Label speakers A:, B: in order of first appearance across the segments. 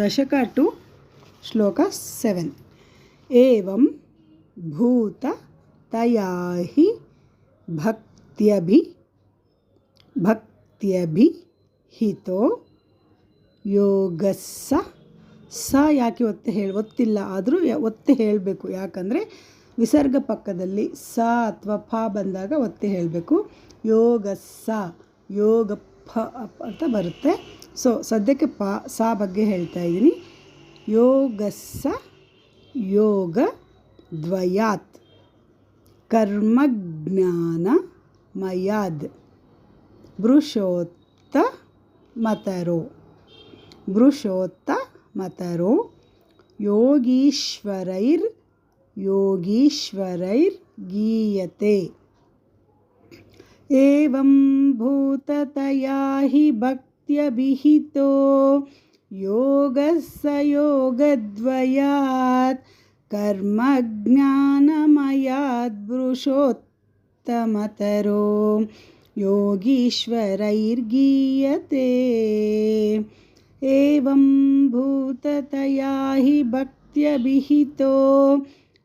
A: दशक टु श्लोक 7 एवं भूत तया हि भक्त्यभिहितो योगस्स ಸ ಯಾಕೆ ಒತ್ತಿಲ್ಲ ಆದರೂ ಒತ್ತಿ ಹೇಳಬೇಕು. ಯಾಕಂದರೆ ವಿಸರ್ಗ ಪಕ್ಕದಲ್ಲಿ ಸ ಅಥವಾ ಫ ಬಂದಾಗ ಒತ್ತಿ ಹೇಳಬೇಕು. ಯೋಗಸ್ಸ ಯೋಗ ಫ ಅಂತ ಬರುತ್ತೆ. ಸೊ ಸದ್ಯಕ್ಕೆ ಸ ಬಗ್ಗೆ ಹೇಳ್ತಾ ಇದ್ದೀನಿ. ಯೋಗಸ್ಸ ಯೋಗ ದ್ವಯಾತ್ ಕರ್ಮಜ್ಞಾನ ಮಯಾದ್ ವೃಷೋತ್ತಮತರೋ योगीश्वरैर्गीयते एवं भूततया हि भक्त्यभिहितो योगस्य योगद्वयात् कर्मज्ञानमयाद् वृषोत्तमतरो योगीश्वरैर्गीयते एवं भूततया हि भक्त्यभिहितो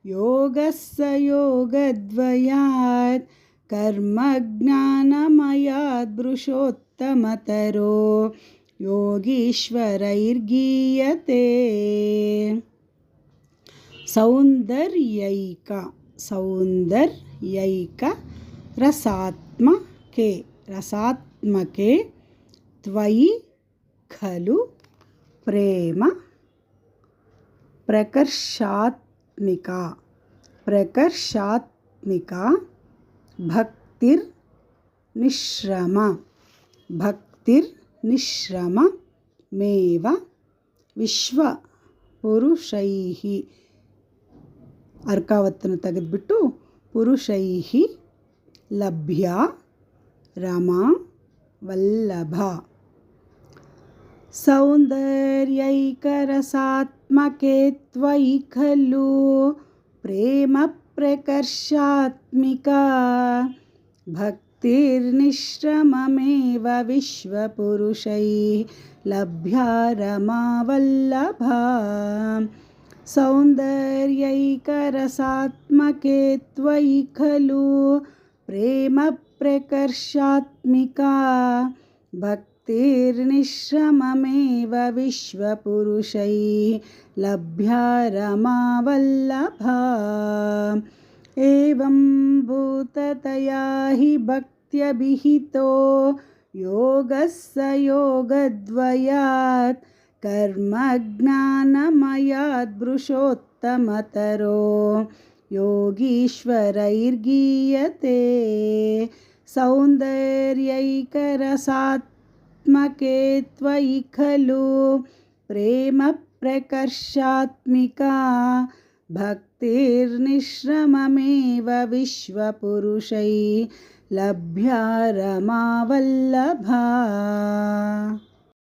A: योगस्य योगद्वयात् कर्मज्ञानमयाद् वृषोत्तमतरो योगीश्वरैर्गीयते सौन्दर्यैक रसात्मके त्वयि खलु प्रेम प्रकर्षात्मिका भक्तिर्निश्रममेव विश्वपुरुषैः अर्कावत्तनु तेಗೆದುಬಿಟ್ಟು पुरुषैः लभ्या रमा वल्लभा सौन्दर्यैकरसात्मके त्वयि खलु प्रेम प्रकर्षात्मिका भक्तिर्निश्रममेव विश्वपुरुषैः लभ्या रमा वल्लभा सौन्दर्यैकरसात्मके त्वयि खलु प्रेम प्रकर्षात्मिका भक्तिर्निश्रममेव विश्वपुरुषैः लभ्या रमा वल्लभा एवं भूततया हि भक्त्यभिहितो योगस्य योगद्वयात् कर्मज्ञानमयाद् वृषोत्तमतरो योगीश्वरैर्गीयते सौन्दर्यैकरसात्मके त्वयि खलु प्रेम प्रकर्षात्मिका भक्तिर्निश्रममेव विश्वपुरुषैः लभ्या रमा वल्लभा।